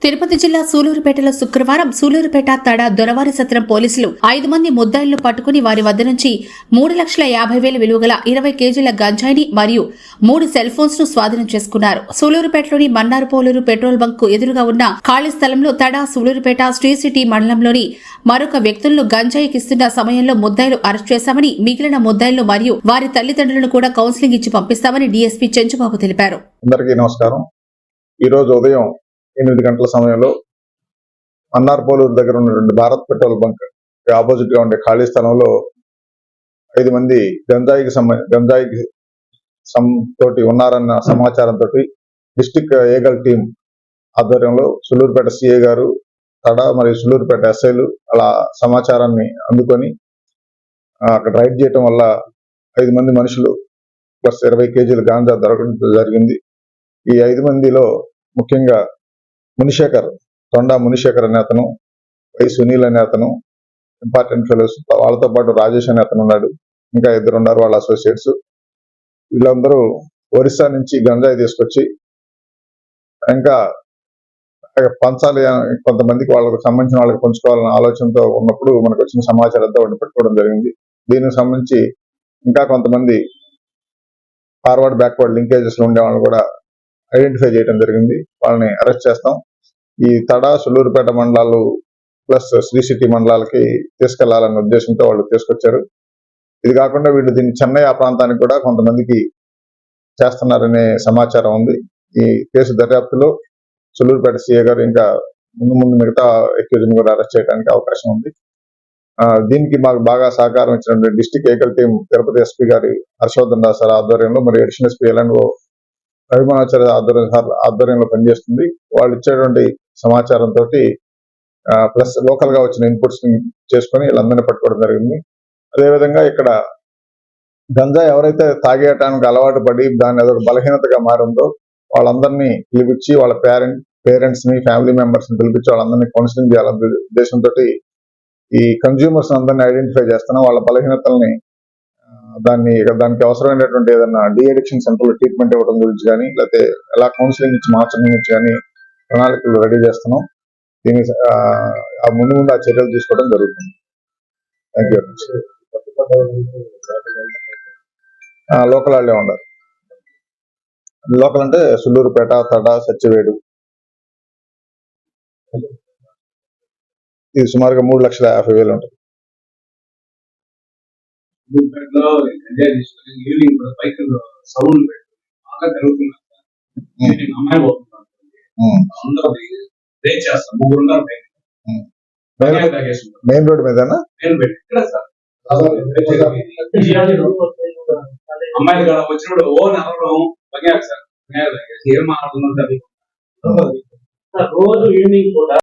తిరుపతి జిల్లా సూలూరుపేటలో శుక్రవారం సూలూరుపేట తడ దొరవారి సత్రం పోలీసులు 5 మంది ముద్దాయిలను పట్టుకుని వారి వద్ద నుంచి 3,50,000 విలువగల 20 కేజీల గంజాయిని మరియు 3 సెల్ ఫోన్స్ ను స్వాధీనం చేసుకున్నారు. సూలూరుపేటలోని మన్నారుపోలూరు పెట్రోల్ బంక్ కు ఎదురుగా ఉన్న ఖాళీ స్థలంలో తడ సూలూరుపేట శ్రీ సిటీ మండలంలోని మరొక వ్యక్తులను గంజాయికిస్తున్న సమయంలో ముద్దాయిలు అరెస్ట్ చేశామని, మిగిలిన ముద్దాయిలను మరియు వారి తల్లిదండ్రులను కూడా కౌన్సిలింగ్ ఇచ్చి పంపిస్తామని డీఎస్పీ చెంచుబాబు తెలిపారు. అందరికీ నమస్కారం. ఈ రోజు ఉదయం 8 గంటల సమయంలో మన్నార్పోలూరు దగ్గర ఉన్నటువంటి భారత్ పెట్రోల్ బంక్ ఆపోజిట్ గా ఉండే ఖాళీ స్థలంలో 5 మంది గంజాయికి తోటి ఉన్నారన్న సమాచారంతో డిస్టిక్ ఏగల్ టీం ఆధ్వర్యంలో సూలూరుపేట సిఐ గారు, తడ మరియు సూలూరుపేట ఎస్ఐలు అలా సమాచారాన్ని అందుకొని అక్కడ రైడ్ చేయటం వల్ల 5 మంది మనుషులు ప్లస్ 20 కేజీల గాంజా దొరకడం జరిగింది. ఈ 5 మందిలో ముఖ్యంగా తొండా మునిశేఖర్ అనే అతను, వై సునీల్ అనే అతను ఇంపార్టెంట్ ఫెలోస్, వాళ్ళతో పాటు రాజేష్ అనే అతను ఉన్నాడు. ఇంకా 2 ఉన్నారు వాళ్ళ అసోసియేట్స్. వీళ్ళందరూ ఒరిస్సా నుంచి గంజాయి తీసుకొచ్చి ఇంకా పంచాలి, కొంతమందికి వాళ్ళకి సంబంధించిన వాళ్ళకి పంచుకోవాలన్న ఆలోచనతో ఉన్నప్పుడు మనకు వచ్చిన సమాచారంతో వాటిని పెట్టుకోవడం జరిగింది. దీనికి సంబంధించి ఇంకా కొంతమంది ఫార్వర్డ్ బ్యాక్వర్డ్ లింకేజెస్ లో ఉండే వాళ్ళని కూడా ఐడెంటిఫై చేయడం జరిగింది. వాళ్ళని అరెస్ట్ చేస్తాం. ఈ తడ సూలూరుపేట మండలాలు ప్లస్ శ్రీ సిటీ మండలాలకి తీసుకెళ్లాలన్న ఉద్దేశంతో వాళ్ళు తీసుకొచ్చారు. ఇది కాకుండా వీళ్ళు దీన్ని చెన్నై ఆ ప్రాంతానికి కూడా కొంతమందికి చేస్తున్నారనే సమాచారం ఉంది. ఈ కేసు దర్యాప్తులో సూలూరుపేట సిఐ గారు ఇంకా ముందు మిగతా ఎక్యూజ్ని కూడా అరెస్ట్ చేయడానికి అవకాశం ఉంది. దీనికి మాకు బాగా సహకారం ఇచ్చినటువంటి డిస్టిక్ ఏకల్ టీం తిరుపతి ఎస్పీ గారి హర్షవర్ధన్ దాస్ సార్ ఆధ్వర్యంలో మరియు అడిషనల్ ఎస్పీ ఎల్ఎన్ఓ రవిమానాచార్య ఆధ్వర్యంలో పనిచేస్తుంది. వాళ్ళు ఇచ్చేటువంటి సమాచారంతో ప్లస్ లోకల్ గా వచ్చిన ఇన్పుట్స్ ని చేసుకుని వీళ్ళందరినీ పట్టుకోవడం జరిగింది. అదేవిధంగా ఇక్కడ గంజాయి ఎవరైతే తాగేయటానికి అలవాటు పడి దాన్ని ఏదో బలహీనతగా మారిందో వాళ్ళందరినీ పిలిపించి వాళ్ళ పేరెంట్స్ ని ఫ్యామిలీ మెంబర్స్ ని పిలిపించి వాళ్ళందరినీ కౌన్సిలింగ్ చేయాలనే ఉద్దేశంతో ఈ కన్జ్యూమర్స్ అందరినీ ఐడెంటిఫై చేస్తున్నాం. వాళ్ళ బలహీనతల్ని దానికి అవసరమైనటువంటి ఏదైనా డిఅడిక్షన్ సెంటర్ లో ట్రీట్మెంట్ ఇవ్వడం గురించి కానీ, లేకపోతే ఎలా కౌన్సిలింగ్ ఇచ్చి మార్చడం గురించి కానీ ప్రణాళికలు రెడీ చేస్తున్నాం. దీని ముందు ఆ చర్యలు తీసుకోవడం జరుగుతుంది. Thank you. లోకల్ వాళ్ళే ఉన్నారు. లోకల్ అంటే సూలూరుపేట, తడ, సత్యవేడు. ఇది సుమారుగా 3,50,000 ఉంటుంది. మెయిన్ రోడ్ మీద అమ్మాయిలు వచ్చినప్పుడు రోజు ఈవినింగ్ కూడా